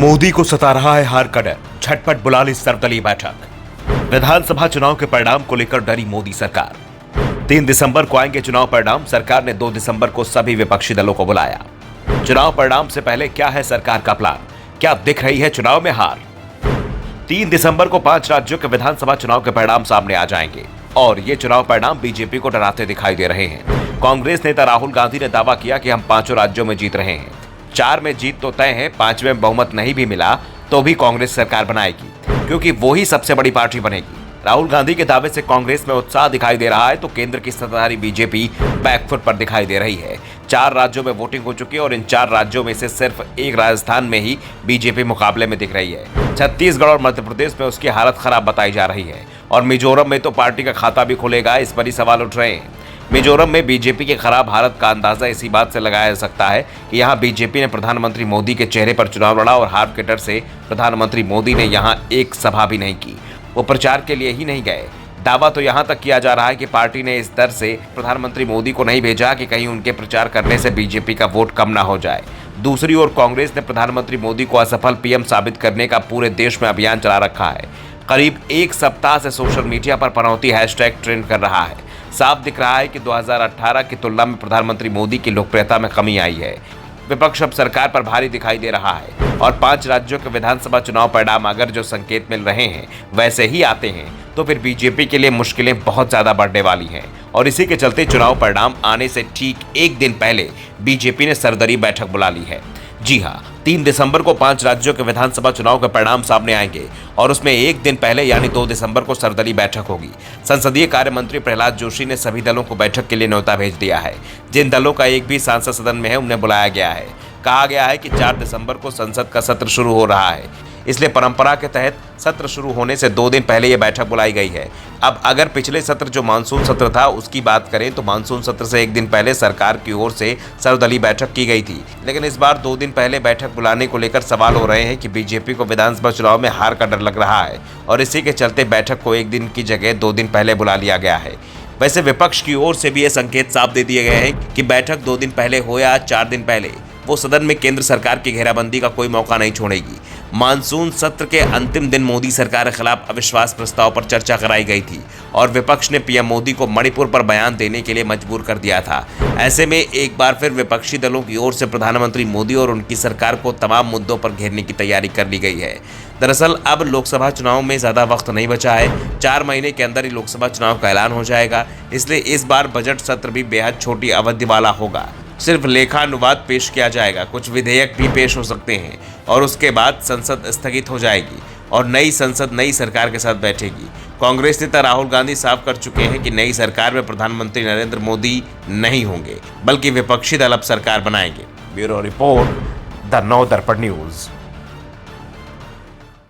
मोदी को सता रहा है हार का डर, झटपट बुला ली सर्वदलीय बैठक। विधानसभा चुनाव के परिणाम को लेकर डरी मोदी सरकार। 3 दिसंबर को आएंगे चुनाव परिणाम। सरकार ने 2 दिसंबर को सभी विपक्षी दलों को बुलाया। चुनाव परिणाम से पहले क्या है सरकार का प्लान? क्या दिख रही है चुनाव में हार? 3 दिसंबर को 5 राज्यों के विधानसभा चुनाव के परिणाम सामने आ जाएंगे और ये चुनाव परिणाम बीजेपी को डराते दिखाई दे रहे हैं। कांग्रेस नेता राहुल गांधी ने दावा किया कि हम 5 राज्यों में जीत रहे हैं। 4 में जीत तो तय है, 5वें में बहुमत नहीं भी मिला तो भी कांग्रेस सरकार बनाएगी, क्योंकि वो ही सबसे बड़ी पार्टी बनेगी। राहुल गांधी के दावे से कांग्रेस में उत्साह दिखाई दे रहा है तो केंद्र की सत्ताधारी बीजेपी बैकफुट पर दिखाई दे रही है। 4 राज्यों में वोटिंग हो चुकी है और इन 4 राज्यों में से सिर्फ एक राजस्थान में ही बीजेपी मुकाबले में दिख रही है। छत्तीसगढ़ और मध्य प्रदेश में उसकी हालत खराब बताई जा रही है और मिजोरम में तो पार्टी का खाता भी खुलेगा, इस पर ही सवाल उठ रहे हैं। मिजोरम में बीजेपी की खराब हालत का अंदाजा इसी बात से लगाया जा सकता है कि यहां बीजेपी ने प्रधानमंत्री मोदी के चेहरे पर चुनाव लड़ा और हार के डर से प्रधानमंत्री मोदी ने यहां एक सभा भी नहीं की। वो प्रचार के लिए ही नहीं गए। दावा तो यहां तक किया जा रहा है कि पार्टी ने इस डर से प्रधानमंत्री मोदी को नहीं भेजा कि कहीं उनके प्रचार करने से बीजेपी का वोट कम ना हो जाए। दूसरी ओर कांग्रेस ने प्रधानमंत्री मोदी को असफल पीएम साबित करने का पूरे देश में अभियान चला रखा है। करीब 1 सप्ताह से सोशल मीडिया पर पनौती हैशटैग ट्रेंड कर रहा है। साफ दिख रहा है कि 2018 की तुलना में प्रधानमंत्री मोदी की लोकप्रियता में कमी आई है। विपक्ष अब सरकार पर भारी दिखाई दे रहा है और 5 राज्यों के विधानसभा चुनाव परिणाम अगर जो संकेत मिल रहे हैं वैसे ही आते हैं तो फिर बीजेपी के लिए मुश्किलें बहुत ज्यादा बढ़ने वाली हैं और इसी के चलते चुनाव परिणाम आने से ठीक एक दिन पहले बीजेपी ने सर्वदलीय बैठक बुला ली है। जी हां, 3 दिसंबर को 5 राज्यों के विधानसभा चुनाव के परिणाम सामने आएंगे और उसमें एक दिन पहले यानी 2 दिसंबर को सर्वदलीय बैठक होगी। संसदीय कार्य मंत्री प्रहलाद जोशी ने सभी दलों को बैठक के लिए न्योता भेज दिया है। जिन दलों का एक भी सांसद सदन में है उन्हें बुलाया गया है। कहा गया है कि 4 दिसंबर को संसद का सत्र शुरू हो रहा है, इसलिए परंपरा के तहत सत्र शुरू होने से 2 दिन पहले यह बैठक बुलाई गई है। अब अगर पिछले सत्र जो मानसून सत्र था उसकी बात करें तो मानसून सत्र से एक दिन पहले सरकार की ओर से सर्वदलीय बैठक की गई थी, लेकिन इस बार 2 दिन पहले बैठक बुलाने को लेकर सवाल हो रहे हैं कि बीजेपी को विधानसभा चुनाव में हार का डर लग रहा है और इसी के चलते बैठक को एक दिन की जगह 2 दिन पहले बुला लिया गया है। वैसे विपक्ष की ओर से भी ये संकेत साफ दे दिए गए हैं कि बैठक 2 दिन पहले हो या 4 दिन पहले, वो सदन में केंद्र सरकार की घेराबंदी का कोई मौका नहीं छोड़ेगी। मानसून सत्र के अंतिम दिन मोदी सरकार के खिलाफ अविश्वास प्रस्ताव पर चर्चा कराई गई थी और विपक्ष ने पीएम मोदी को मणिपुर पर बयान देने के लिए मजबूर कर दिया था। ऐसे में एक बार फिर विपक्षी दलों की ओर से प्रधानमंत्री मोदी और उनकी सरकार को तमाम मुद्दों पर घेरने की तैयारी कर ली गई है। दरअसल अब लोकसभा चुनाव में ज्यादा वक्त नहीं बचा है। 4 महीने के अंदर ही लोकसभा चुनाव का ऐलान हो जाएगा, इसलिए इस बार बजट सत्र भी बेहद छोटी अवधि वाला होगा। सिर्फ लेखानुवाद पेश किया जाएगा, कुछ विधेयक भी पेश हो सकते हैं और उसके बाद संसद स्थगित हो जाएगी और नई संसद नई सरकार के साथ बैठेगी। कांग्रेस नेता राहुल गांधी साफ कर चुके हैं कि नई सरकार में प्रधानमंत्री नरेंद्र मोदी नहीं होंगे, बल्कि विपक्षी दल अब सरकार बनाएंगे। ब्यूरो रिपोर्ट, द नव दर्पण न्यूज।